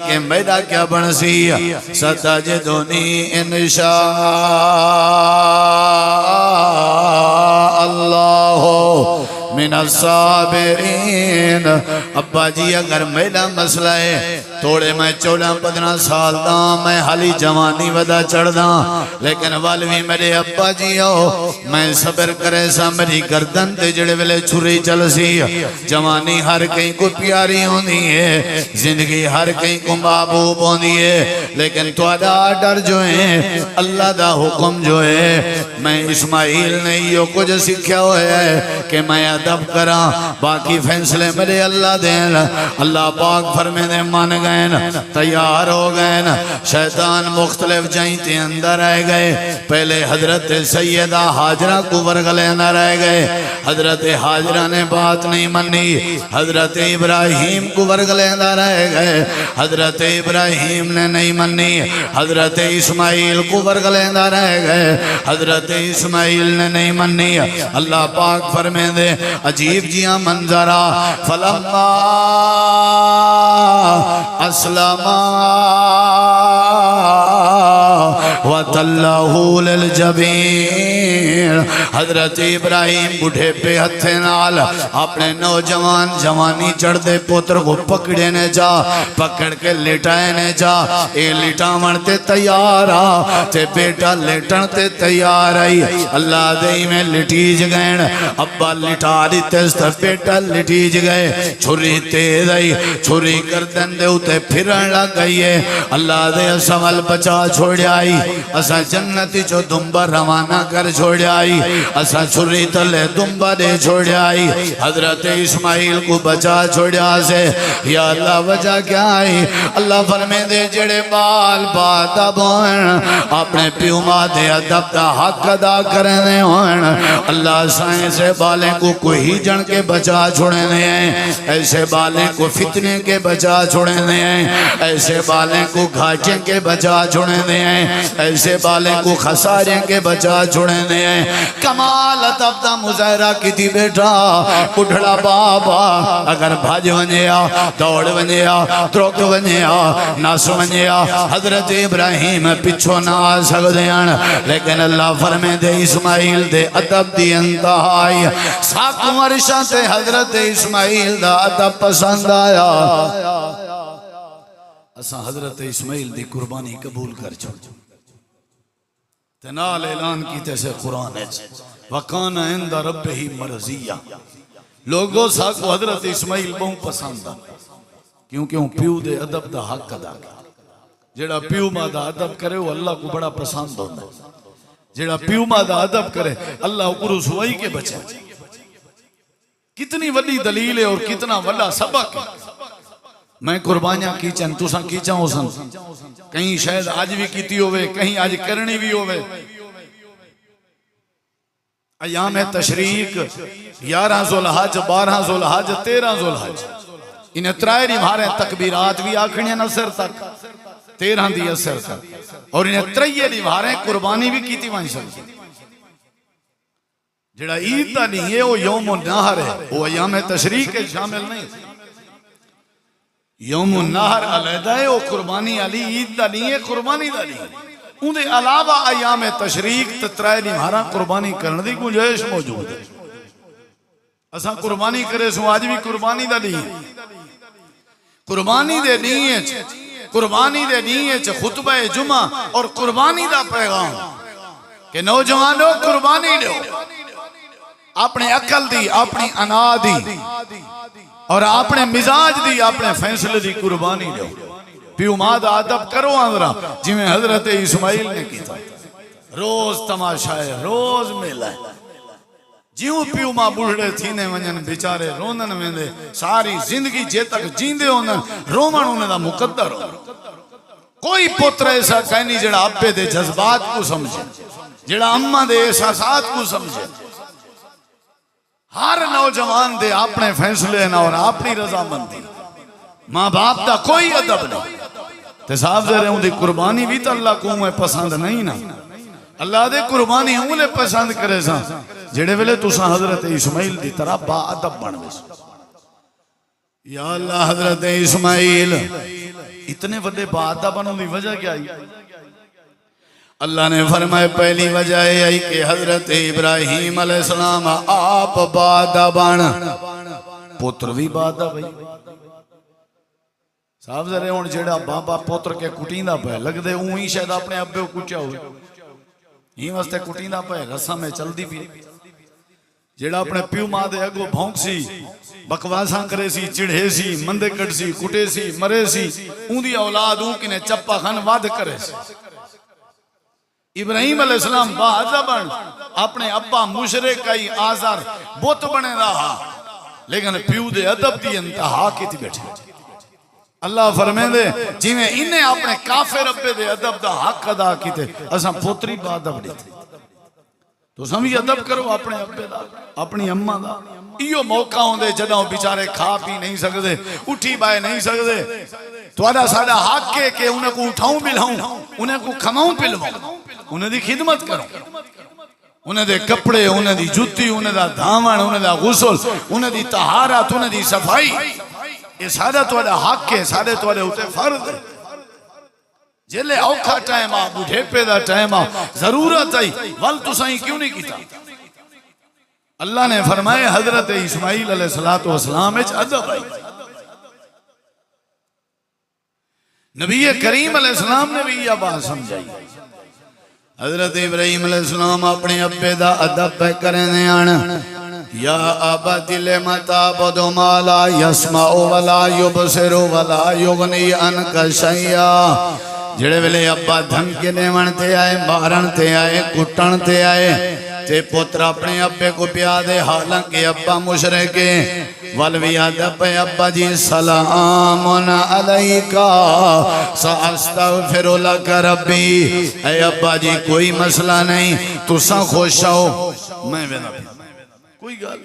کہ میرا کیا بنسی ستجدنی انشاء اللہ من الصابرین۔ ابا جی اگر میرا مسئلہ ہے توڑے میں 14-15 سال دا میں حالی جوانی ودا چڑھ دا لیکن والوی میرے ابا جی ہو میں صبر کرے سا میری گردن تے جڑے ویلے چھری چل سی۔ جوانی ہر کہیں کو پیاری ہوندی ہے، زندگی ہر کہیں کو محبوب ہوندی ہے، لیکن توڑا ڈر جو ہے اللہ دا حکم جو ہے میں اسماعیل نے یہ کچھ سکھیا ہوئے ہے کہ میں ادب کرا باقی فیصلے میرے اللہ دین۔ اللہ پاک فرمے دے مان گئے تیار ہو گئے، شیطان مختلف جائیں تے اندر آئے گئے۔ پہلے حضرت سیدہ حاجرہ کو ورگلے اندر آئے گئے، حضرت حاجرہ نے بات نہیں منی، حضرت ابراہیم کو ورگلے اندر آئے گئے، حضرت ابراہیم نے نہیں منی، حضرت اسماعیل کو ورگلے اندر آئے گئے، حضرت اسماعیل نے نہیں منی۔ اللہ پاک فرمے دے عجیب جیاں منظرہ فلما اسلما وَتَلَّهُ لِلْجَبِينِ۔ حضرت ابراہیم بڑھے پہ ہتھے نال اپنے نوجوان جوانی چڑھ دے پتر کو پکڑے نے جا، پکڑ کے لٹائے نے جا، اے لٹاون تے تیارا تے بیٹا لٹن تے تیار آئی۔ اللہ دئی میں لٹیج گئن، ابا لٹا دیتے ست بیٹا لٹیج گئے، چھری تیز آئی، چھری گردن دے اتے پھرن لگ گئی ہے۔ اللہ دے سوال بچا چھوڑ آئی، اسا جنتی چو دنبا روانہ کر چھوڑ آئی، اسا چھری تلے دنبا دے چھوڑ آئی۔ حضرت اسماعیل کو بچا چھوڑیا سے یا اللہ وجہ کیا آئی؟ اللہ فرمے دے جڑے بال بات اب ہوئن اپنے پیو ماں دے ادب دا حق ادا کرنے ہوئن، اللہ سائیں سے بالیں کو کوئی جن کے بچا چھوڑنے ہیں، ایسے بالیں کو فتنے کے بچا چھوڑنے ہیں، ایسے بالیں کو گھاٹیں کے بچا چھوڑنے ہیں، ایسے بالیں کو خساریں کے بچا چھوڑنے ہیں۔ کمال ادب دا مظاہرہ کی تھی بیٹا، اٹھڑا بابا اگر بھاج ونیا دوڑ ونیا ترک ونیا ناس ونیا حضرت ابراہیم پچھو نہ آ سکتے ہیں، لیکن اللہ فرمے دے اسماعیل دے ادب دی انتہائی ساکو مرشا تے حضرت اسماعیل دا ادب پسند آیا۔ اساں حضرت اسماعیل دی قربانی قبول کر چھوڑ تنال اعلان کیتے سے قرآن ہے وَقَانَ عِنْدَ رَبِّهِ مَرْضِيًّا۔ لوگوں ساکو حضرت اسماعیل بہت پسند آ کیونکہ وہ پیو دے ادب دا حق ادا کر، جڑا پیو ماں دا ادب کرے وہ اللہ کو بڑا پسند ہوتا ہے، جڑا پیو ماں دا ادب کرے اللہ کو رسوائی کے بچے۔ کتنی وڈی دلیل ہے اور کتنا وڈا سبق ہے۔ میں قربانیاں کیچن تُساں کیچاں ہو سن، کہیں شاید آج بھی کیتی ہوئے، کہیں آج کرنی بھی ہوئے۔ ایام تشریق 11 ذوالحج 12 ذوالحج 13 ذوالحج انہیں ترائے نمارے تکبیرات بھی آکھنیاں نصر تک 13 دی اثر تک، اور انہیں ترائے نمارے قربانی بھی کیتی وہاں سکتی۔ جڑا عید دا نہیں ہے وہ یوم النہر ہے، وہ ایام تشریق کے شامل نہیں۔ یوم النہر علیدہ ہے وہ قربانی علی، عید دا نہیں ہے قربانی دا نہیں ہے۔ ان دے علاوہ ایام تشریق تترائے نمارا قربانی کرنے دی گنجائش موجود ہے۔ اساں قربانی کرے سو آج بھی قربانی دا نہیں ہے۔ قربانی دے نہیں ہے، قربانی دے نہیں ہے خطبہ جمعہ اور قربانی دا پیغام کہ نوجوانوں قربانی لو، اپنے عقل دی، اپنی انا دی اور اپنے مزاج دی، اپنے فیصلے دی قربانی لو۔ پیو ماں دا ادب کرو آندرہ جی میں حضرت اسماعیل نے کی تھا، روز تماشا ہے، روز میلہ ہے۔ جیوں پیو ماں بڑھڑے تھینے ونجن بیچارے رونن میں دے ساری زندگی جے تک جیندے ہونن رومن ہونے دا مقدر ہو۔ کوئی پتر ایسا کہنی جڑا ابے دے جذبات کو سمجھے، جڑا اماں دے احساسات کو سمجھے۔ ہر نوجوان دے اپنے فیصلے نہ اور اپنی رضا مندی، ماں باپ دا کوئی ادب نہیں۔ تے صاحب دے رہے ہوں دی قربانی بھی تو اللہ کو میں پسند نہیں نا، اللہ دے قربانی ہوں لے پسند کرے سا جڑے ویلے تساں حضرت اسماعیل دی طرح با ادب بن ویسو۔ یا اللہ حضرت اسماعیل اتنے بڑے بادہ بنوں دی وجہ کیا ہے؟ اللہ نے فرمائے پہلی وجہ ہے کہ حضرت ابراہیم علیہ السلام آپ بادہ بن پتر بھی بادہ بھئی صاحب ذرے ہون جیڑا بابا پتر کے کٹیندہ پہ لگ دے ہی شاید اپنے ابے کو کچھا ہوئے ہی واسطے کٹیندہ پہ رسا میں چل دی بھی جیڑا اپنے پیو ماں دے اگو بھونک سی بکواساں کرے سی چڑھے سی مندے کٹ سی کٹے سی مرے سی اون دی اولاد اون کنے چپا خان واد کرے سی ابراہیم علیہ السلام بادہ بن اپنے ابا مشرک کئی آزار بت بنے رہا لیکن پیو دے ادب دی انتہا کی تھی بیٹھے اللہ فرمائے دے جی میں انہیں اپنے کافر ابے دے ادب دا حق ادا کی تھے اساں پوتری بادہ بڑی تھی تو سمجھ ادب کرو اپنے ابے دا اپنی اممہ دا ایو موقع ہوں دے جدوں بیچارے کھا پی نہیں سکتے اٹھی بائے نہیں سکتے تو آدھا ساڑھا حق کے کہ انہیں کو اٹھاؤں پلاؤں انہیں کو کھماؤں پلواؤں انہیں دی خدمت کرو انہیں دے کپڑے انہیں دی جتی انہیں دا دھامن انہیں دا غسل انہیں دی طہارت انہیں دی صفائی یہ سارا تو آدھا حق کے سارے تو آدھا ہوتے فرد ہے جلے اوکھا ٹائم آ بڑھے پیدا ٹائم آ ضرورت آئی ول تو سائیں کیوں نہیں کیتا اللہ نے فرمائے حضرت اسماعیل علیہ السلام اچھ ادب آئی نبی کریم علیہ السلام نے بھی یہ بات سمجھائی حضرت ابراہیم علیہ السلام اپنے ابے دا ادب پہ کرنے آنا یا ابت لما تعبد ما لا يسمع ولا يبصر ولا يغني عنك شيئا جڑے ویلے ابا دھمکی دیون تے آئے مارن تے آئے کٹن تے آئے تے پتر اپنے ابے کو پیا دے حالانکہ ابا مشرک والوی ادب ابا جی سلام علیکا ساستغفر لک ربی اے ابا جی کوئی مسئلہ نہیں تساں خوش ہو میں وینا کوئی گال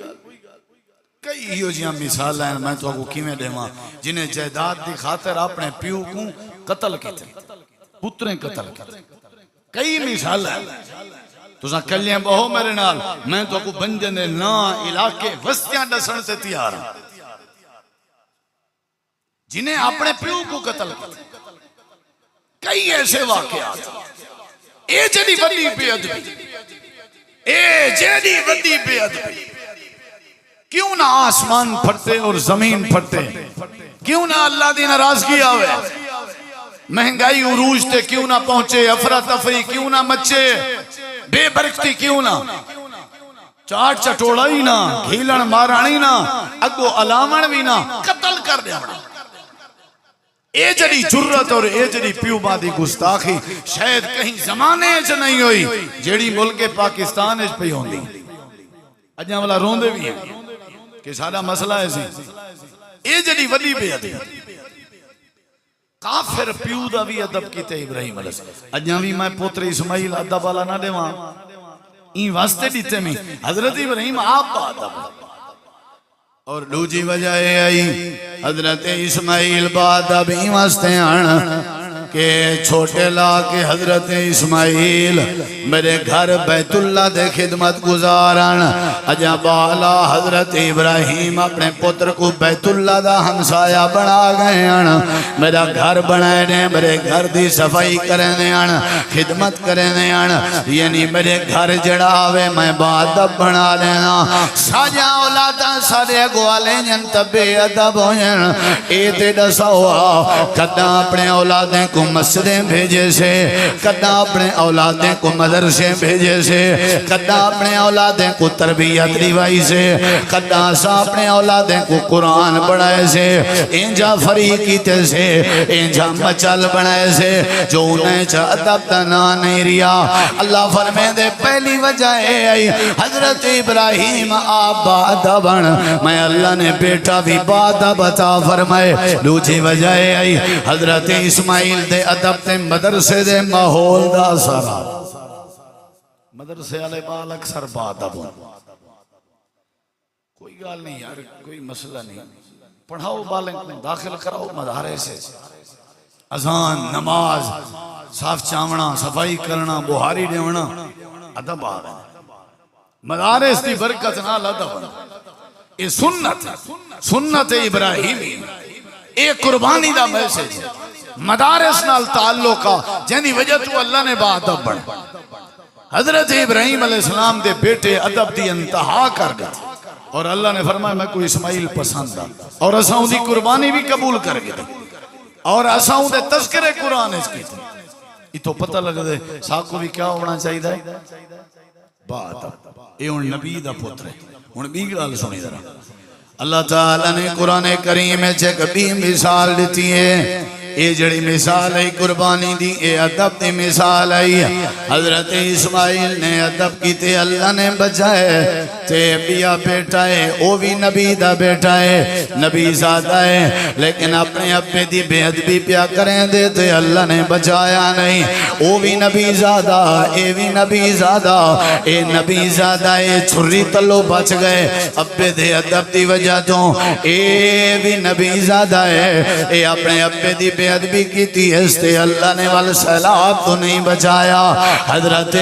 کئی ہیو جیاں مثال ہیں میں تو کو کیویں دیواں جنہیں جائیداد دی خاطر اپنے پیو کو قتل کیتے پتریں قتل کیتے کئی مثال ہیں تو ساں کلیاں بہو میرے نال میں تو کو بنجنے نا علاقے وستیاں ڈسن سے تیار جنہیں اپنے پیو کو قتل کیتے کئی ایسے واقعات اے جڑی وڈی بے ادبی اے جڑی وڈی بے ادبی کیوں نہ آسمان پھٹے اور زمین پھٹے کیوں نہ اللہ دی ناراضگی آوے مہنگائی عروج تے کیوں نہ پہنچے افراتفری کیوں نہ مچے بے برکتی کیوں نہ چاٹ چٹوڑا ہی نہ گھیلن مارانی نہ اگو علامن بھی نہ قتل کر دیا اے جڑی جرت اور اے جڑی پیو بادی گستاخی شاید کہیں زمانے اچ نہیں ہوئی جڑی ملک پاکستان اچ پہ ہوندی اجاں والا روندے بھی ہیں کہ سارا مسئلہ ہے سی اے جڑی وڈی بے ادبی کافر پیو دا بھی ادب کیتے ابراہیم علیہ السلام اجاں بھی میں پوتر اسماعیل ادب والا نہ دیواں این واسطے دیتے میں حضرت ابراہیم آپ کا ادب اور دوسری وجہ آئی حضرت اسماعیل بعد اب این واسطے آنا کہ چھوٹے لا کے حضرت اسماعیل میرے گھر بیت اللہ دے خدمت گزارن اجا بالا حضرت ابراہیم اپنے پتر کو بیت اللہ دا ہمسایہ بنا گئے ہیں میرا گھر بنائے نے میرے گھر دی صفائی کرنے ہیں خدمت کرنے ہیں یعنی میرے گھر جڑا آوے میں بعد اب بنا لینا ساجا اولادا سارے گوالے جن تبے ادب ہوئے اے تے دسا ہوا کدہ اپنے اولادیں کو مسجدیں بھیجے سے کدہ اپنے اولادیں کو مدرسیں بھیجے سے کدہ اپنے اولادیں کو تربیت دیوائی سے کدہ سا اپنے اولادیں کو قرآن بڑھائے سے انجا فریقیتے سے انجا مچل بڑھائے سے جو انہیں چا ادب دنا نہیں ریا اللہ فرمے دے پہلی وجہ ہے حضرت ابراہیم آبا ادبن میں اللہ نے بیٹا بھی بادہ بتا فرمائے دوسری وجہ ہے حضرت اسماعیل دے ادب تے مدرسے دے ماحول دا سارا مدرسے والے بال اکثر بادب کوئی گال نہیں یار کوئی مسئلہ نہیں پڑھاؤ بالیں داخل کراؤ مدارے سے اذان نماز صاف چاونا صفائی کرنا بہاری دیونا ادب آ رہا مدارس دی برکت نال ادب یہ سنت ابراہیمی ایک قربانی دا میسج مدارس نال تعلق جن دی وجہ تو اللہ نے با ادب بڑھا حضرت ابراہیم علیہ السلام دے بیٹے ادب دی انتہا کر گئے اور اللہ نے فرمایا میں کوئی اسماعیل پسند آ اور اساں دی قربانی بھی قبول کر گئے اور اساں دے تذکرے قرآن اس کی یہ تو پتہ لگ دے ساکو بھی کیا ہونا چاہیے دا بات اے ان نبی دا پتر ہے ان بھی گل سنی ذرا اللہ تعالیٰ نے قرآن کریم میں کبھی مثال دیتی ہے اے جڑی مثال ہے قربانی دی اے ادب دی مثال ہے حضرت اسماعیل نے ادب کی تے اللہ نے بچائے تے بیا بیٹا ہے او بھی نبی دا بیٹا ہے نبی زادہ ہے لیکن اپنے ابے دی بے ادبی پیا کریں دے تے اللہ نے بچایا نہیں او بھی نبی زادہ اے بھی نبی زادہ اے نبی زادہ اے چھری تلو بچ گئے ابے دے ادب دی وجہ تو اے بھی نبی زادہ ہے اے اپنے ابے دی بے ادبی کی تھی اس تے اللہ نے والسلام تو نہیں بچایا حضرت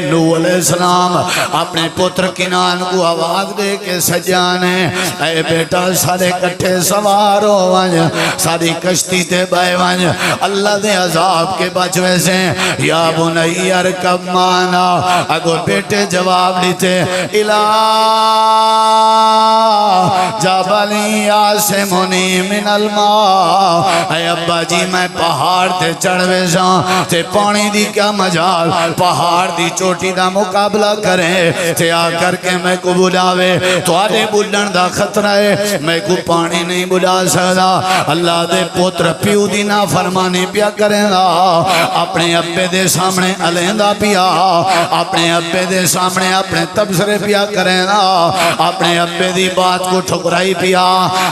نوح علیہ السلام اپنے پتر کنان کو آواز دے کے سجانے اے بیٹا سارے کٹھے سوار ہو ونج ساری کشتی تے بائے ونج اللہ دے عذاب کے بچوے سے یا بنی ارکب مانا اگو بیٹے جواب لیتے الہ جبلی آسمونی من الماء اے ابا جی میں پہاڑ تے چڑھوے جاں تے پانی دی کیا مجال پہاڑ دی چوٹی دا مقابلہ کریں تے آ کر کے میں کو بلاوے تو آدھے بلن دا خطرہ ہے میں کو پانی نہیں بلا سکتا اللہ دے پوتر پیو دی نا فرمانی پیا کریں گا اپنے ابے دے سامنے علیندہ پیا اپنے ابے دے سامنے اپنے تبصرے پیا کریں گا اپنے ابے دی بات کو ٹھکرائی پیا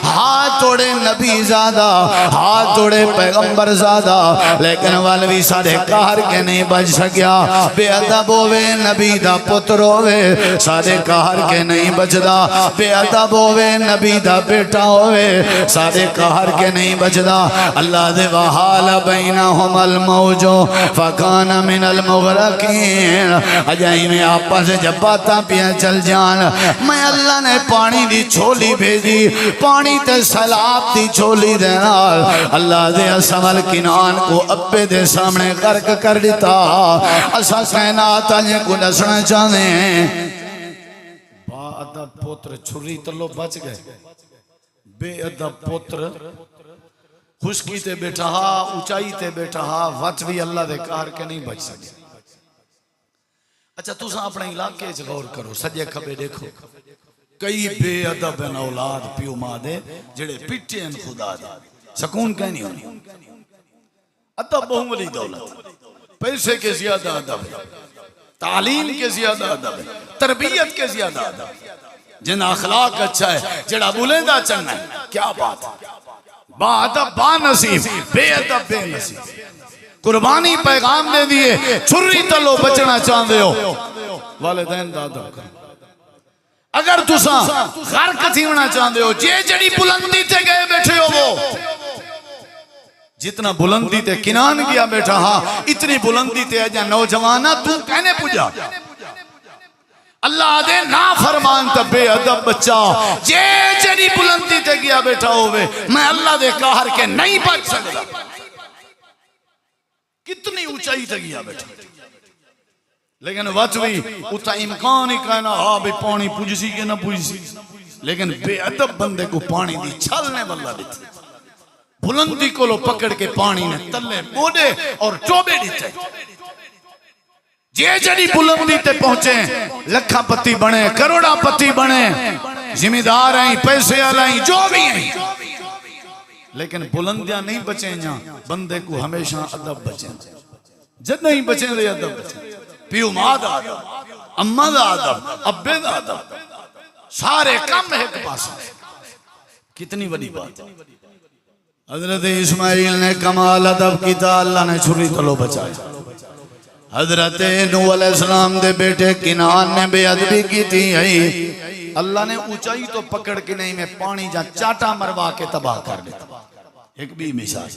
ہاتھ توڑے نبی زادہ ہاتھ توڑے پیغمبر زادہ لیکن والوی سارے کہر کے نہیں بچ سکیا بے ادب ہوئے نبی دا پتر ہوئے سارے کہر کے نہیں بچدا بے ادب ہوئے نبی دا بیٹا ہوئے سارے کہر کے نہیں بچدا اللہ دے وحال بینہم الموجو فکان من المغرقین اجائی میں آپا سے جب باتا پیا چل جان میں اللہ نے پانی دی چھولی بھیجی پانی تے سلاب دی چھولی دینا اللہ دے اسمال کنان کو ابے دے سامنے غرق کر دیتا اسا کائنات آجے کو نسنا چاہنے ہیں با ادب پوتر چھری تلو بچ گئے بے ادب پوتر خشکی تے بیٹھا ہا اونچائی تے بیٹھا ہا وقت بھی اللہ دے کار کے نہیں بچ سکے اچھا تو ساں اپنے علاقے غور کرو سجے کھبے دیکھو کئی بے ادب ہیں اولاد پیو ماں دے جڑے پٹے ہیں خدا دے سکون کہنی ہونی ادب بہم ولی دولت پیسے کے زیادہ ادب ہے تعلیم کے زیادہ ادب ہے تربیت کے زیادہ ادب ہے جن اخلاق اچھا ہے جڑا بولندہ چنگا ہے کیا بات ہے با ادب با نصیب بے ادب بے نصیب قربانی پیغام دے دیئے چھری تلو بچنا چاندے ہو والدین دا ادب کرو اگر تساں غرق تھیونا چاندے ہو جے جڑی بلندی تے گئے بیٹھے ہو وہ جتنا بلندی تے کنان گیا بیٹھا ہاں اتنی بلندی تے اجا نوجوانہ تو کہنے پوجا اللہ دے نا فرمان تا بے ادب بچہ جے جڑی بلندی تے گیا بیٹھا ہوئے میں اللہ دے کہر کے نہیں بچ سکتا کتنی اونچائی تے گیا بیٹھا لیکن وقت بھی اتھا امکان ہی کہنا ہاں بھی پانی پوجسی کے نہ پوجسی لیکن بے ادب بندے کو پانی دی چھلنے والا دیتے بلندی کو لو پکڑ کے پانی نے تلے بوڑے اور ٹوبے دیتے جے جڑی بلندی تے پہنچے لکھا پتی بنے کروڑا پتی بنے ذمہ دار ہیں پیسے آلائیں جو بھی ہیں لیکن بلندیاں نہیں بچیں جہاں بندے کو ہمیشہ ادب بچیں جد نہیں بچیں دے ادب بچیں پیو ماں دا ادب اماں دا ادب ابے دا ادب سارے کم ہے ایک پاس کتنی بڑی بات حضرت اسماعیل نے کمال ادب کیتا اللہ نے چھری تلو بچایا حضرت نوح علیہ السلام دے بیٹے کنان نے بے ادبی کی تھی اللہ نے اونچائی تو پکڑ کے نہیں میں پانی جا چاٹا مروا کے تباہ کر دیتا ایک بھی مثال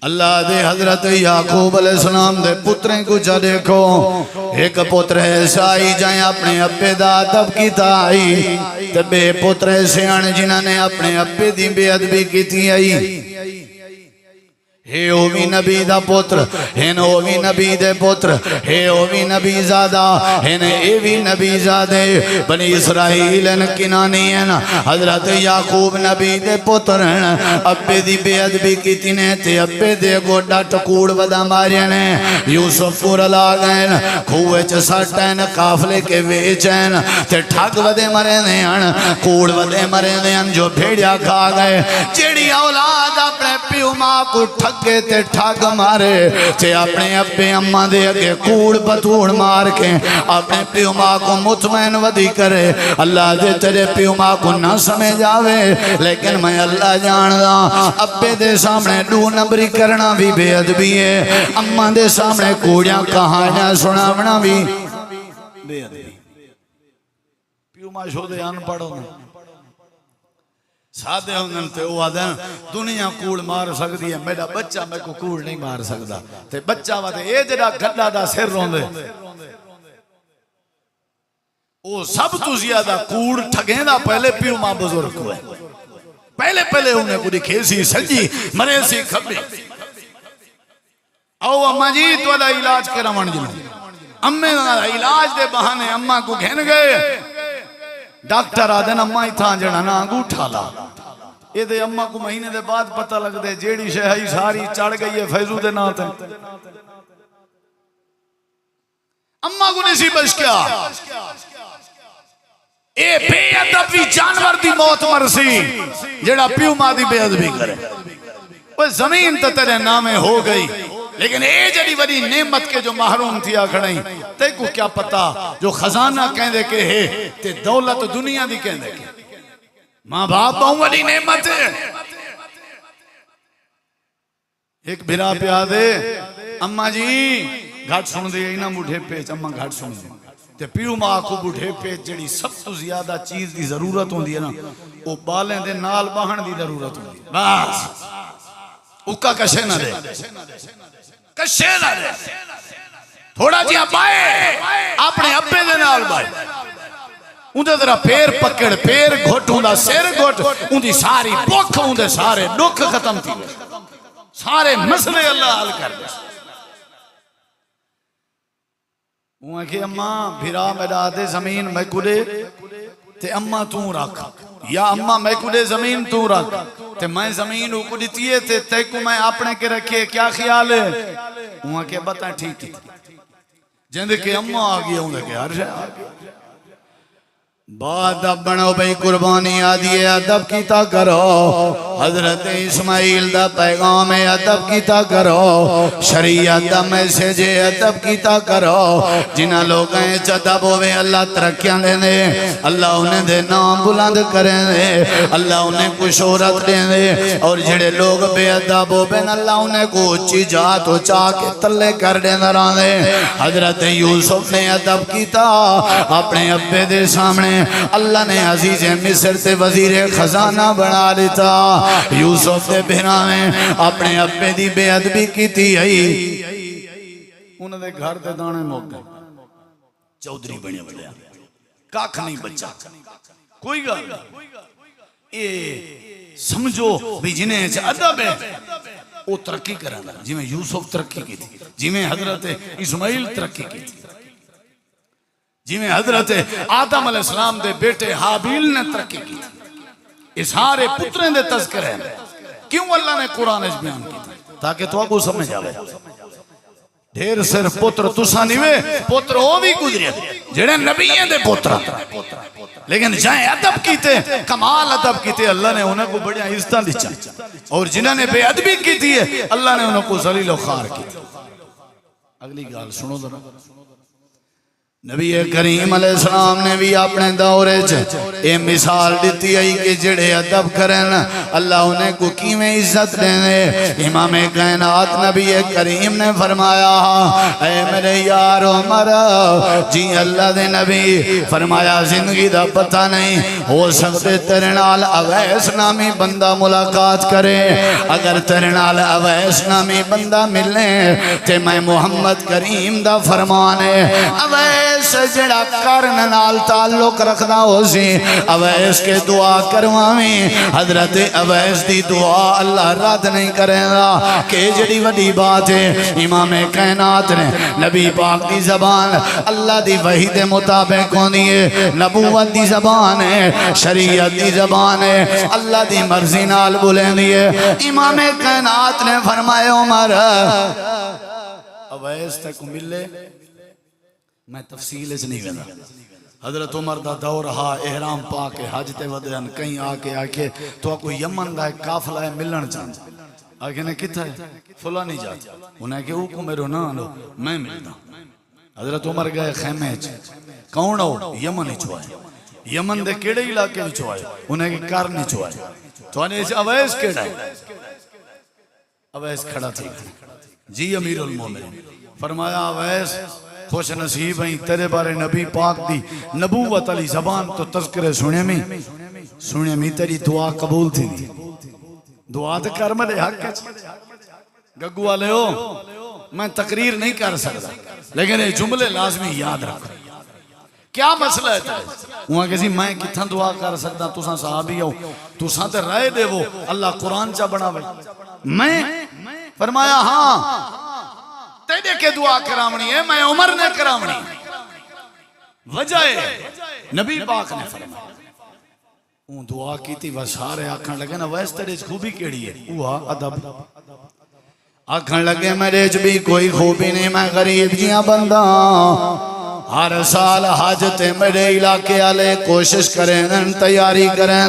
اللہ دے حضرت یعقوب علیہ السلام دے پتریں کو جا دیکھو ایک پتر ایسا آئی جائیں اپنے ابے دا ادب کی تائی تبے پتر ایسے آنے جنہاں نے اپنے ابے دی بے ادبی کی تھی آئی ہے او بھی نبی دا پتر ہن او بھی نبی دے پتر ہے او بھی نبی زادہ ہن اے بھی نبی زادے بنی اسرائیل ان کنانی ہیں حضرت یعقوب نبی دے پتر ہیں ابے دی بے ادبی کیتی نے تے ابے دے گوڈا ٹکوڑ ودا مارے نے یوسف پور لا گئے کھوے چ سٹن قافلے کے ویچن تے ٹھگ ودے مرے نے کوڑ ودے مرے نے جو بھیڑیا کھا گئے جیڑی اولاد اپنے پیو ماں کو ٹھگے تے ٹھگ مارے تے اپنے ابے اماں دے اگے کوڑ بتوڑ مار کے اپنے پیو ماں کو مطمئن ودی کرے اللہ دے تیرے پیو ماں کو نہ سمجھ آوے لیکن میں اللہ جاندہ ابے دے سامنے دو نمبری کرنا بھی بے ادبی ہے اماں دے سامنے کوڑیاں کہانیاں سناونا بھی بے ادبی پیو ماں شو دے آن پڑھو سادے ہوندن تے وہ آدھن دنیا کوڑ مار سکتی ہے میرا بچہ میں کو کوڑ نہیں مار سکتا تے بچہ وادے اے جڑا گھڑا دا سر روندے وہ سب تو زیادہ کوڑ ٹھگیں دا پہلے پیو ماں بزرگ ہوئے پہلے انہیں کو دکھے سی سجی مرے سی کھبی او اماں جی تو دا علاج کرا من جنو امیں دا علاج دے بہانے اماں کو گھن گئے ڈاکٹر آدھن اماں ہی تھا جڑا نا انگوٹھا لا یہ دے اماں کو مہینے دے بعد پتہ لگ دے جیڑی شہائی ساری چڑھ گئی ہے فیضو دے ناتے اماں کو نسی بچ کیا اے بے ادبی جانور دی موت مرسی جڑا پیو ماں دی بے ادبی کرے وہ زمین تو تیرے نامے ہو گئی لیکن اے جڑی بڑی نعمت کے جو محروم تھیا کھڑیں تے کو کیا پتا جو خزانہ کہندے کے ہے تے دولت دنیا دی کہندے کے ماں باپ بہت بڑی نعمت ہے ایک بھرا پہ آدھے اماں جی گھٹ سن دے اینا بوڑھے پیچ اماں گھٹ سن دے تے پیو ماں کو بوڑھے پیچ جڑی سب تو زیادہ چیز دی ضرورت ہوں دی نا وہ بالیں دے نال باہن دی ضرورت ہوں دی بس اکا کشے نہ دے کشے نہ دے تھوڑا جی بائے اپنے ابے دے نال بائے اندھے ذرا پیر پکڑ پیر گھٹ ہوں دا سیر گھٹ اندھی ساری بوکھ ہوں دے سارے دکھ ختم تھی سارے مسئلے اللہ حل کر دے وہاں کہ اماں بھیرا میرا دے زمین میں کدے تے اماں توں رکھ یا اماں میں کدے زمین توں رکھ تے میں زمین کو دیتی ہے تے کو میں اپنے کے رکھے کیا خیال ہے وہاں کہ بتا ٹھیک ہے جندے کہ اماں آگیا ہوں دے کہ ہر شاہ بعد اب بنو بھئی قربانی آدھی ادب کیتا کرو حضرت اسماعیل دا پیغام ادب کیتا کرو شریعت دا میسیج ادب کیتا کرو جنہ لوگیں ادب ہوئے اللہ ترقیاں دے دے اللہ انہیں دے نام بلند کریں دے اللہ انہیں کو شہرت دے دے اور جڑے لوگ بے ادب ہوئے اللہ انہیں کو اچھی جات و چاہ کے تلے کر دے دران دے حضرت یوسف نے ادب کیتا اپنے ابے دے سامنے اللہ نے عزیز مصر سے وزیر خزانہ بنا لیتا یوسف دے بہنا میں اپنے ابے دی بے ادبی کی تھی انہوں نے گھر دے دانے موقع چودری بنے بڑے کاکھ نہیں بچا کوئی گا یہ سمجھو بھی جنہیں ادب ہے وہ ترقی کرنا جی میں یوسف ترقی کی تھی جی میں حضرت اسماعیل ترقی کی تھی جی میں حضرت آدم علیہ السلام دے بیٹے حابیل نے ترقی کی تھی یہ سارے پتریں دے تذکرے ہیں کیوں اللہ نے قرآن اس بیان کی تھی تاکہ تو آپ کو سمجھ آوے دھیر صرف پتر تسا نیوے پتر ہو بھی گزرے جڑے نبییں دے پتر لیکن جائیں ادب کیتے کمال ادب کیتے اللہ نے انہیں کو بڑی عزتاں دیچا اور جنہوں نے بے ادبی کی تھی اللہ نے انہیں کو ذلیل و خوار کی تھی اگلی گال سنو ذرا نبی کریم علیہ السلام نے بھی اپنے دورے اے مثال دیتی ہے کہ جڑے ادب کرن اللہ انہیں کو کیویں عزت دینے امام کائنات نبی کریم نے فرمایا اے میرے یار عمر جی اللہ دے نبی فرمایا زندگی دا پتہ نہیں ہو سکتے تیرے نال اویس نامی بندہ ملاقات کرے اگر تیرے نال اویس نامی بندہ ملے تے میں محمد کریم دا فرمان ہے اویس جڑا کرن نال تعلق رکھنا ہو سی اویس کے دعا کرواویں حضرت اویس دی دعا اللہ رد نہیں کرے گا کہ جڑی وڈی بات ہے امام کائنات نے نبی پاک دی زبان اللہ دی وحی دے مطابق ہوندی ہے نبوت دی زبان ہے شریعت دی زبان ہے اللہ دی مرضی نال بولندی ہے امام کائنات نے فرمایا عمر اویس تک ملے میں تفصیل اس نہیں گیا حضرت عمر دا دور رہا احرام پا کے حج تے ودن کہیں آکے تو کوئی یمن دا ایک قافلہ ہے ملن چاند آگے نے کتا ہے فلا نہیں جاتا انہیں کہ اوکو میرو نا لو میں ملتا حضرت عمر گئے خیمے کون ہو یمن ہی چوائے یمن دے کیڑے علاقے ہی چوائے انہیں کہ کار نہیں چوائے تو انہیں اسے اویس کیڑا ہے اویس کھڑا تھی جی امیر المومن فرمایا اویس خوش نصیب ہیں تیرے بارے نبی پاک دی نبوت علی زبان تو تذکرے سنے میں تیری دعا قبول تھی دی دعا تو کر ملے حق گگو والے ہو میں تقریر نہیں کر سکتا لیکن یہ جملے لازمی یاد رکھو کیا مسئلہ ہے تیرے وہاں کسی میں کتنا دعا کر سکتا تُساں صحابی ہو تُساں تے رائے دے وہ اللہ قرآن چا بنا میں فرمایا ہاں تیرے کے دعا کرامنی ہے میں عمر نے کرامنی وجہ نبی پاک نے فرمایا اون دعا کی تھی وہ سارے آکھن لگے نا ویس تیرے خوبی کیڑی ہے اوہا ادب آکھن لگے میرے بھی کوئی خوبی نہیں میں غریب جیاں بندہ ہر سال حج تے میرے علاقے آلے کوشش کریں تیاری کریں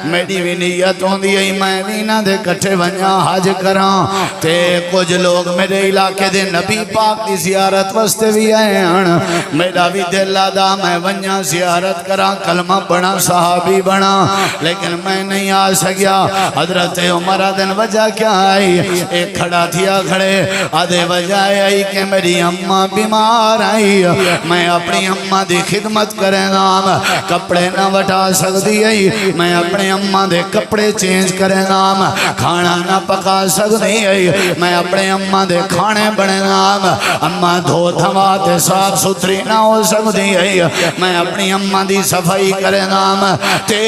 میری بھی نیت ہوندی ہے میں بھی نہ دے کٹھے ونیا حج کراں تے کچھ لوگ میرے علاقے دے نبی پاک دی زیارت وستے بھی آئے ہیں میرا بھی دل آدھا میں ونیا زیارت کراں کلمہ بنا صحابی بنا لیکن میں نہیں آ سکیا حضرت عمر دن وجہ کیا آئی ایک کھڑا تھیا کھڑے آدھے وجہ آئی کہ میری اماں بیمار آئی میں اپنی اماں دی خدمت کریں گا کپڑے نہ وٹا سکتی ہے میں اپنے اماں دے کپڑے چینج کریں گا کھانا نہ پکا سکتی ہے میں اپنے اماں دے کھانے بنے گا اماں دھو دھوا تے صاف ستھری نہ ہو سکتی ہے میں اپنی اماں دی صفائی کریں گا تے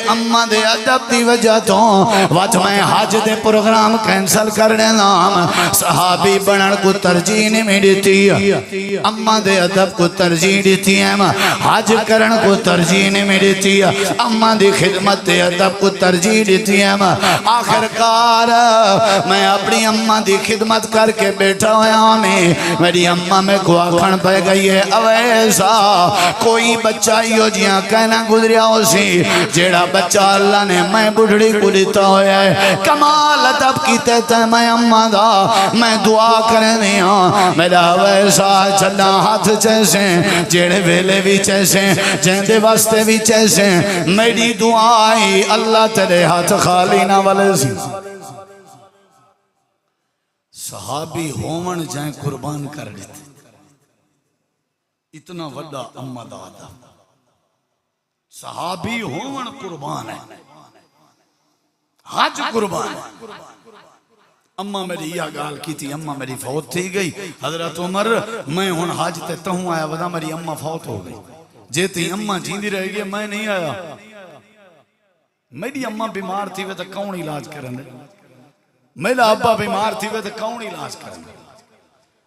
اماں دے ادب دی وجہ تو وقت میں حج دے پروگرام کینسل کرنے گا صحابی بنن کو ترجیح نہیں ملتی اماں دے ادب کو ترجیح دیتی ہے حج کرن کو ترجیح نہیں ملتی اماں دی خدمت دے ادب کو ترجیح دیتی ہے آخر کار میں اپنی اماں دی خدمت کر کے بیٹھا ہوا میری اماں میں کو آکھن پہ گئی ہے اویسا کوئی بچہ ہی جیاں کہنا گزریا ہو سی جیڑا بچہ اللہ نے میں بڑھڑی کو لیتا ہویا ہے کمال ادب کی تیتا ہے میں اماں دا میں دعا کریں دیا میرا اویسا چلا ہاتھ چیسے جیڑے ویلے بھی چیسے جیندے واسطے بھی چیسے میری دعائی اللہ تیرے ہاتھ خالی نہ والے سی صحابی ہومن جائیں قربان کر دیتے اتنا وڈا امہ دادا صحابی ہومن قربان ہے حج قربان اماں میری یہ گال کی تھی اماں میری فوت تھی گئی حضرت عمر میں ہون حج تے تہوں آیا ودا میری اماں فوت ہو گئی جیتی اماں جیندی رہ گئی میں نہیں آیا میری اماں بیمار تھی وہ تو کون علاج کرنے میرا ابا بیمار تھی وہ تو کون علاج کرنے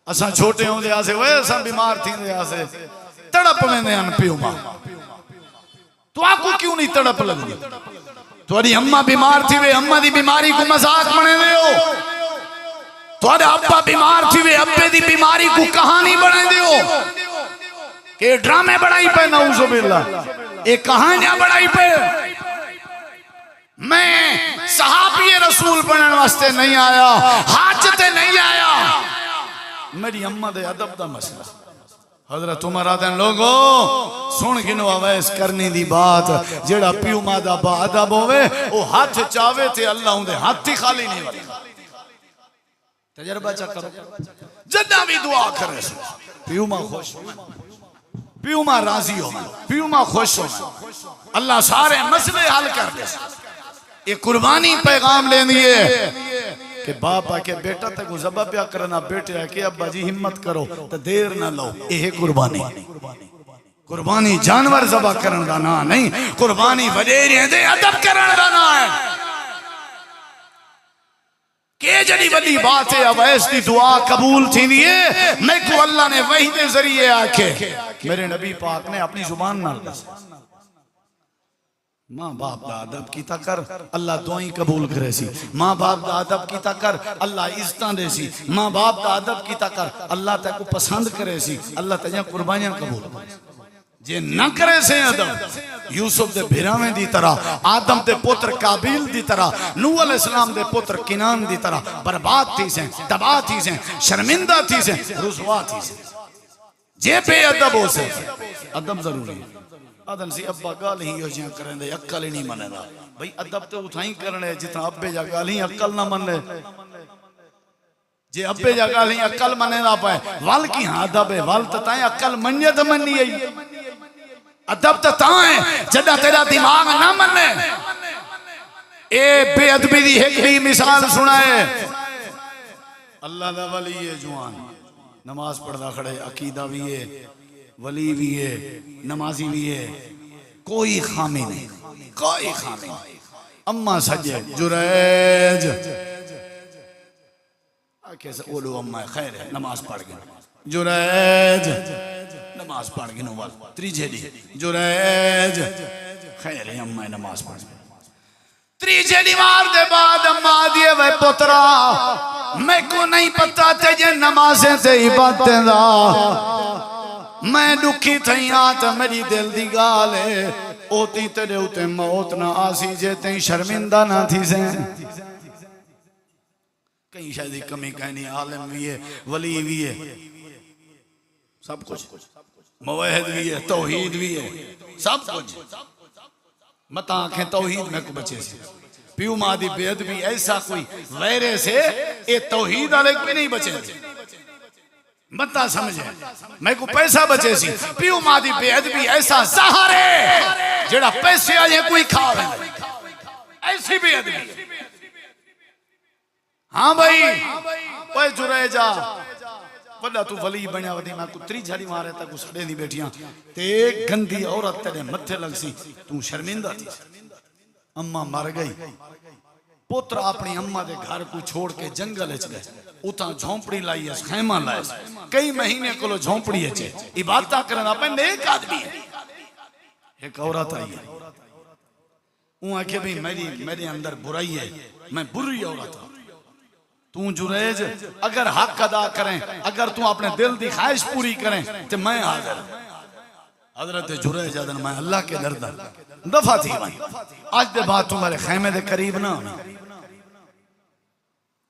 اساں چھوٹے ہوں دے آسے وہ اساں بیمار تھی دے آسے تڑپ میں دے ان پیو ماں تو آپ کو کیوں نہیں تڑپ لگ دی تھوڑی اماں بیمار تھی وہ اماں دی بیماری کو مذاق بنے دے ہو تھوڑے ابا بیمار تھی وہ ابے دی بیماری کو کہانی بنے دے ہو کہ ڈرامے بڑھائی پہ نعوذ باللہ ایک کہانیاں بڑھائی پہ میں صحابی رسول بنن واسطے نہیں آیا حاجتے نہیں آیا میری اماں دے ادب دا مسئلہ حضرت عمر آدھن لوگو سن گنو اویس کرنی دی بات جیڑا پیو مادہ با ادب ہوئے وہ ہاتھ چاہوے تھے اللہ ہوں دے ہاتھ ہی خالی نہیں والے تجربہ چاہ کرو جدہ بھی دعا کرے پیو ماں خوش پیو ماں راضی ہو پیو ماں خوش ہو اللہ سارے مسئلے حل کر دے یہ قربانی پیغام لین دیئے کہ باپ آکے بیٹا تک زبا پیا کرنا بیٹے آکے ابا جی ہمت کرو تو دیر نہ لو یہ قربانی قربانی جانور زبا کرن دا نا نہیں قربانی وڈیریں دے ادب کرن دا نا ہے کہ جڑی ولی بات ہے اب ایسی دعا قبول تھی دیئے میں کو اللہ نے وحی دے ذریعے آکے میرے نبی پاک نے اپنی زبان نہ لگا ماں باپ دا ادب کیتا کر اللہ دعائیں قبول کرے سی ماں باپ دا ادب کیتا کر اللہ عزتاں دے سی ماں باپ دا ادب کیتا کر اللہ تے کو پسند کرے سی اللہ تے قربانیاں قبول کرے جے نہ کرے سے ادب یوسف دے بھیراویں دی طرح آدم دے پتر قابیل دی طرح نوح علیہ السلام دے پتر کنان دی طرح برباد تھی سے تباہ تھی سے شرمندہ تھی سے رسوا تھی سے جے بے ادب ہو سے ادب ضروری ہے آدم سی ابا گال ہی ہو جہاں کریں دے اکل ہی نہیں منے دا بھئی ادب تے اتھائیں کرنے جتنا ابے جا گال ہی اکل نہ منے جے ابے جا گال ہی اکل منے دا پائے وال کی ہاں ادب ہے وال تتائیں اکل منیے تو منی ہے ادب تتائیں جدہ تیرا دماغ نہ منے اے بے ادبی دی ایک ہی مثال سنائے اللہ دا ولی ہے جوان نماز پڑھدا کھڑے عقیدہ بھی ہے ولی بھی ہے نمازی بھی ہے کوئی خامی نہیں کوئی خامی نہیں اممہ سجے جریج کیسے اولو اممہ خیر ہے نماز پڑھ گئے جریج نماز پڑھ گئے نوال تریجے دی جریج خیر ہے اممہ نماز پڑھ گئے تریجے دیوار دے بعد اممہ دیئے وے پترا میں کو نہیں پتا تجھے نمازیں تے عبادتیں دا میں دکھی تھیں آتا میری دل دی گالے اوتی تیرے ہوتے موت نہ آسی جیتے شرمندہ نہ تھی سے کہیں شاید کمی کہنی عالم بھی ہے ولی بھی ہے سب کچھ موحد بھی ہے توحید بھی ہے سب کچھ مت آنکھیں توحید میں کو بچے سے پیو مادی بید بھی ایسا کوئی غیرے سے اے توحید علیک بھی نہیں بچے سے مطا سمجھے میں کو پیسہ بچے سی پیو مادی بے ادبی ایسا زہر ہے جڑا پیسے آئے کوئی کھا رہے ایسی بے ادبی ہاں بھائی اوہ جرے جا بڑا تو ولی بنیا ودی میں کو تری جھاڑی مارے تا کو سڑے نہیں بیٹھیاں تے گندی عورت تیرے متھے لگ سی تو شرمندہ تھی اممہ مر گئی پتر اپنی اممہ دے گھر کو چھوڑ کے جنگل اچ گئے اتاں جھونپڑی لائی ہے خیمہ لائے کئی مہینے کو لو جھونپڑی اچھے عبادتہ کرنا پہ نیک آدمی ہے ایک عورت آئی ہے وہ آکے بھی میری اندر برائی ہے میں بری عورت ہوں تو جریج اگر حق ادا کریں اگر تو اپنے دل دی خواہش پوری کریں تو میں حاضر حضرت جریج آدن میں اللہ کے دردہ دفع تھی میں آج دے بات تمہارے خیمے دے قریب نہ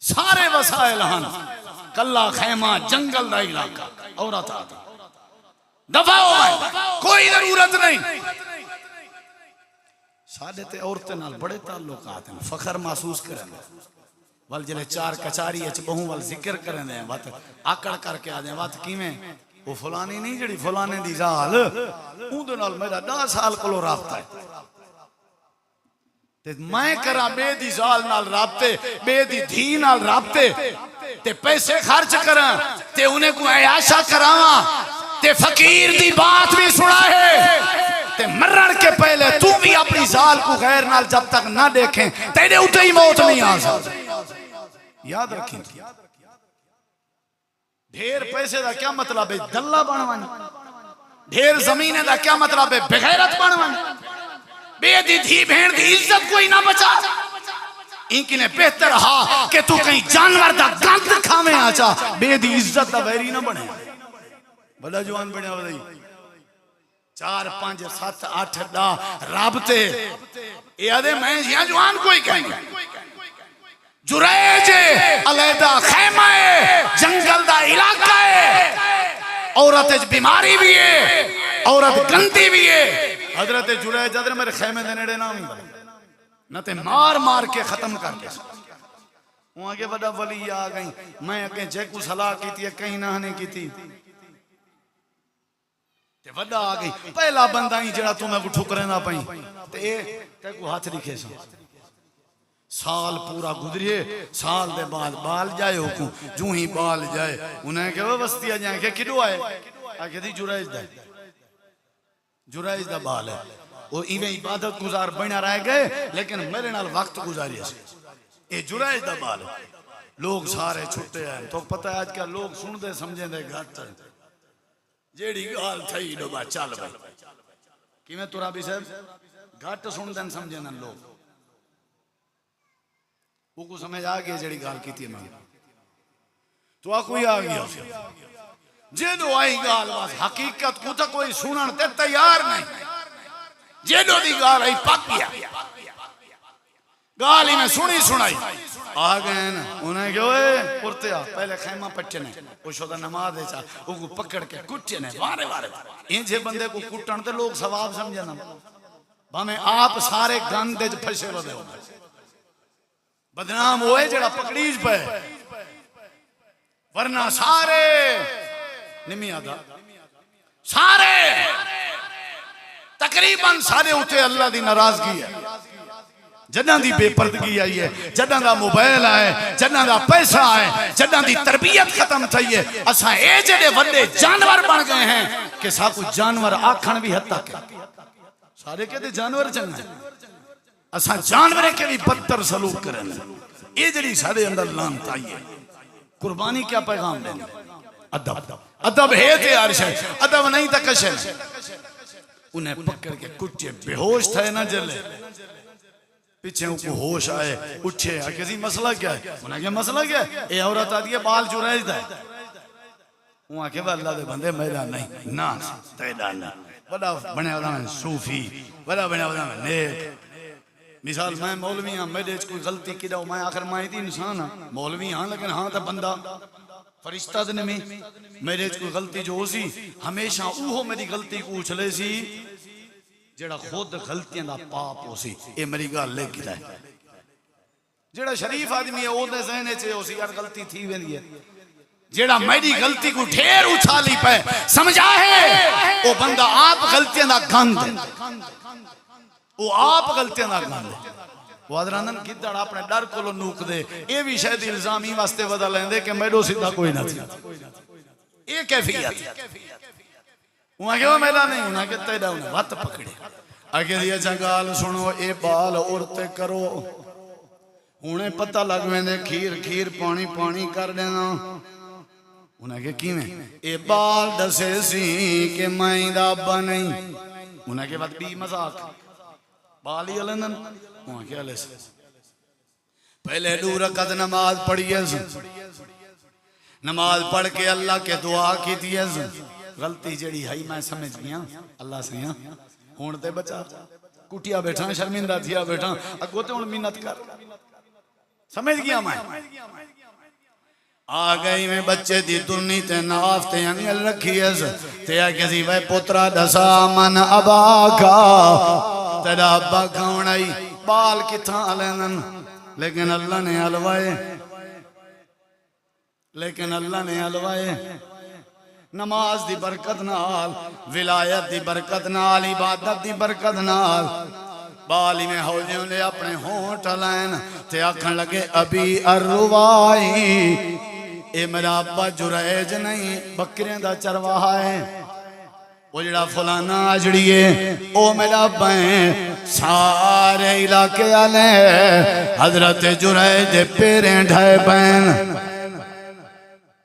سارے وسائل ہن کلا خیمہ جنگل دا علاقہ عورت آتا دفع ہو گئے کوئی ضرورت نہیں سادے تے عورتیں نال بڑے تعلقات ہیں فخر محسوس کریں وال جلے چار کچاری اچ بہوں وال ذکر کریں دیں وات آکڑ کر کے آدیں وات کیویں وہ فلانی نہیں جڑی فلانے دی زال اون دے نال میرا 10 سال کولو رابطہ ہے تے میں کراں بے دی زال نال رابطے بے دی دھی نال رابطے تے پیسے خرچ کراں تے انہیں کو عیاشا کراواں تے فقیر دی بات بھی سنا ہے تے مرن کے پہلے تو بھی اپنی زال کو غیر نال جب تک نہ دیکھیں تیرے اٹھے ہی موت نہیں آ سکتی یاد رکھیں ڈھیر پیسے دا کیا مطلب ہے دلہ بنوانی ڈھیر زمینیں دا کیا مطلب ہے بغیرت بنوانی بے دی دھی بھین دی عزت کوئی نہ بچا انکی نے بہتر ہاں کہ تو کہیں جانور دا گند کھامے آچا بے دی عزت دا ویری نہ بنے بڑا جوان بنے آوازی 4 5 7 8 10 رابطے یہ آدھے میں یہاں جوان کوئی کہیں گے جریج علیدہ خیمہ ہے جنگل دا علاقہ ہے عورت بیماری بھی ہے عورت گندی بھی ہے حضرت جریج حضرت میرے خیمے دے نیڑے نامی نہ تے مار مار کے ختم کر کے وہاں کے بڑا ولی آ گئی میں اگے جے کو صلاح کی تھی کہیں نہ کی تھی تے وڈا آ گئی پہلا بندہ ہی جڑا تمہیں کو ٹھکرے نہ پئی تے اے تے کو ہاتھ رکھے سال پورا گزریے سال دے بعد بال جائے حکم جو ہی بال جائے انہیں کہ وہ وسطی جائیں کہ کدو آئے آگے دی جرائج دا بال ہے وہ ایویں عبادت گزار بنا رہ گئے لیکن میرے نال وقت گزاری ہے یہ جرائج دا بال ہے لوگ سارے چھٹے ہیں تو پتہ ہے آج کیا لوگ سن دے سمجھیں دے گھٹ جیڑی گال تھئی ڈوبا چل بھائی کی میں تورا بھی صاحب گھٹ سن دیں سمجھیں دیں لوگ وہ کو سمجھ آگیا جڑی گال کی تھی میں تو آکوئی آگیا جیدو آئی گال باز حقیقت کو تا کوئی سنن تے تیار نہیں جیدو دی گال آئی پاک گیا گالی میں سنی سنائی آگئے نا انہیں کہ اوے پرتے آ پہلے خیمہ پچنے وہ شدہ نماز دے چاہ وہ کو پکڑ کے کٹنے وارے وارے انجھے بندے کو کٹن تے لوگ ثواب سمجھنا ہمیں آپ سارے گندے پھشے رو دے ہو بدنام ہوئے جڑا پکڑیج پہ ورنہ سارے نمی آدھا سارے تقریباً سارے ہوتے اللہ دی ناراضگی ہے جنہاں دی بے پردگی آئی ہے جنہاں دا موبائل آئے جنہاں دا پیسہ آئے جنہاں دی تربیت ختم تھی ہے اساں اے جڑے وڈے جانور بن گئے ہیں کہ ساکو جانور آکھن بھی حد تک سارے کہتے جانور چنگے اساں جانوریں کے بھی بدتر سلوک کریں یہ جڑی سارے اندر لانت آئی ہے قربانی کیا پیغام دیں ادب ادب ہے تے عرش ہے ادب نہیں تا کشن انہیں پکڑ کے کچھے بے ہوش تھے نہ جلے پیچھے ان کو ہوش آئے اٹھے کسی مسئلہ کیا ہے انہیں کہ مسئلہ کیا ہے اے عورت آتی ہے بال چرائج دا ہے وہاں کہ اللہ دے بندے میدان نہیں ناس تیدان بڑا بنے ہوتا میں صوفی بڑا بنے ہوتا میں نیک مثال میں مولوی ہاں میرے کوئی غلطی کی داؤ میں آخر ماہی تھی انسان ہاں مولوی ہاں لیکن ہاں تا بندہ فرشتہ دنے میں میرے کوئی غلطی جو ہو سی ہمیشہ اوہو میری غلطی کو اچھلے سی جڑا خود غلطیاں دا پاپ ہو سی اے میری گال لے کی دائے جڑا شریف آدمی ہے او دے ذہنے چھے ہو سی یار غلطی تھی ویندی ہے جڑا میری غلطی کو ٹھیر اچھالی پہ سمجھا ہے او بندہ آپ غلطیاں دا گند وہ آپ غلطیاں دا گند وہ حضرانن کدھڑ اپنے ڈر کو لو نوک دے اے بھی شاید الزامی واسطے ودا لیں دے کہ میڈو سیدھا کوئی نہ تھی اے کیفیت وہاں کہ وہ میرا نہیں ہونا کہ تیڑا انہیں وقت پکڑے آگے دیا جنگال سنو اے بال عورتے کرو انہیں پتہ لگویں دے کھیر کھیر پانی پانی کر دینا انہیں کہ کی میں اے بال دسے سی کہ مائیں دا بنیں انہیں کہ بعد بھی مذاق بالی علنن وہاں کیا لے سے پہلے 2 رکعت نماز پڑھی ہے نماز پڑھ کے اللہ کے دعا کی تھی ہے غلطی جڑی ہے میں سمجھ گیا اللہ سے ہاں ہونتے بچا کٹیا بیٹھا شرمندہ تھیا بیٹھا اگوتے ہون منت کر سمجھ گیا میں آگئی میں بچے دی دنی تے ناف تے انگل رکھی ہے تے کسی بھائی پترہ دسا من ابا کا تیرا ابا کھونائی بال کتھا لینن لیکن اللہ نے حلوائے نماز دی برکت نال ولایت دی برکت نال عبادت دی برکت نال بالی میں ہو جیوں لے اپنے ہونٹ لین تے آکھن لگے ابھی اروائی اے میرا ابا جرائج نہیں بکریں دا چرواہا ہے وہ جڑا فلانا آجڑیے او میرا ابا ہیں سارے علاقے آلے حضرت جرائج دے پیریں ڈھائے بین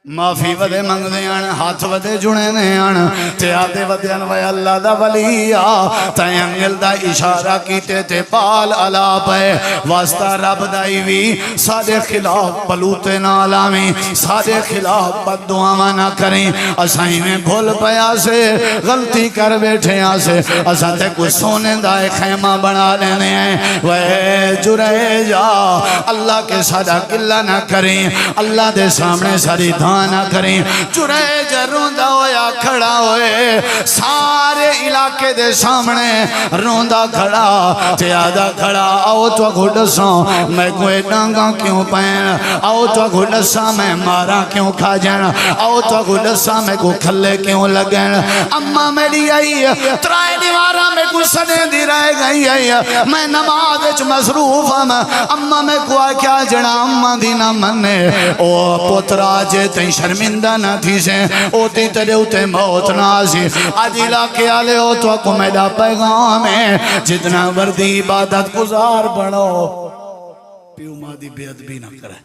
معافی ودے منگ دیان ہاتھ ودے جڑے دیان تے آدھے ودیان وے اللہ دا ولی تے انگل دا اشارہ کیتے تے پال علا پہ واسطہ رب دائی وی سادے خلاف پلوتے نہ علامی سادے خلاف بد دعا نہ کریں اسائی میں بھول پیا سے غلطی کر بیٹھے آسے اسا تے کوئی سونے دائے خیمہ بنا لینے ہیں وے جرے جا اللہ کے سادہ قلہ نہ کریں اللہ دے سامنے ساری دھان گناہ نہ کریں جریج روندا ہویا کھڑا ہوئے سارے علاقے دے سامنے روندا کھڑا تیادہ کھڑا آؤ تو گھڑساں میں کوئی ڈانگاں کیوں پین آؤ تو گھڑساں میں مارا کیوں کھا جائن آؤ تو گھڑساں میں کو کھلے کیوں لگن اممہ میری آئی ترائے دیوارہ میں کو سنے دی رہ گئی ہے میں نماز اچ مصروف ہم اممہ میں کو کیا جڑا اممہ دی نہ منے او پترا جے تیں شرمندہ نہ تھی سے او تی تلے ہوتے موت نازی آج علاقے آلے ہو تو کو میرا پیغام ہے جتنا وردی عبادت گزار بڑھو پیو مادی بے ادبی نہ کرے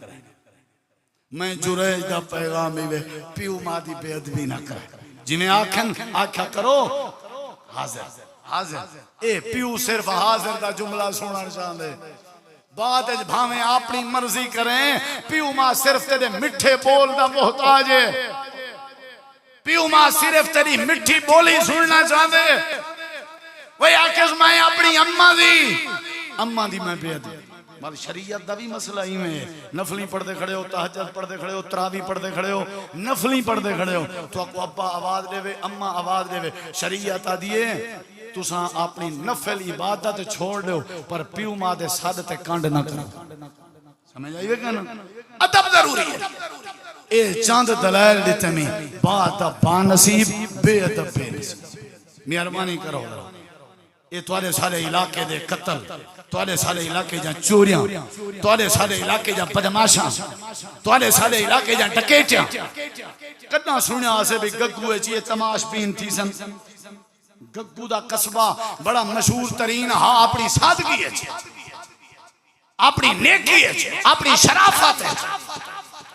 میں جریج دا پیغام ہے پیو مادی بے ادبی نہ کرے جنہیں آکھا کرو حاضر حاضر اے پیو صرف حاضر دا جملہ سونا چاہتے بات اج بھاویں اپنی مرضی کریں پیو ماں صرف تیرے مٹھے بول دا محتاج ہے پیو ماں صرف تیری مٹھی بولی سننا چاہتے وہی آکھز میں اپنی اممہ دی میں بے ادبی مال شریعت دا بھی مسئلہ ہی میں نفلی پڑھتے کھڑے ہو تہجد پڑھتے کھڑے ہو تراویح پڑھتے کھڑے ہو نفلی پڑھتے کھڑے ہو تو آپ کو ابا آواز دے وے اممہ آواز دے وے شریعت آ دیئے تو ساں اپنی نفل عبادت چھوڑ دے پر پیو ماں دے سادھ تے کانڈ نہ کرو سمجھ آئیے گا نا ادب ضروری ہے اے چاند دلائل دیتے میں بات با نصیب بے ادب بے نصیب مہربانی کرو یہ توارے سارے علاقے دے قتل توارے سارے علاقے جہاں چوریاں توارے سارے علاقے جہاں بدماشاں توارے سارے علاقے جہاں ٹکیٹیاں کتنا سنیا آسے بھی گگو ہے چیئے تماش پین تھی سن گگو دا قصبہ بڑا مشہور ترین ہاں اپنی سادگی ہے اپنی نیکی ہے اپنی شرافت ہے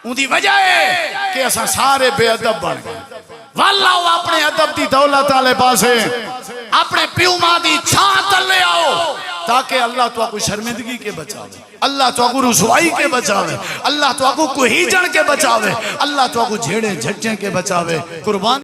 ان دی وجہ ہے کہ ایسا سارے بے ادب بڑھ گئے واللہ وہ اپنے ادب دی دولت آلے پاسے اپنے پیو ماں دی چھانت لے آؤ تاکہ اللہ تو آپ کو شرمندگی کے بچاوے اللہ تو آپ کو رسوائی کے بچاوے اللہ تو آپ کو ہی جن کے بچاوے اللہ تو آپ کو جھیڑے جھجیں کے بچاوے قربان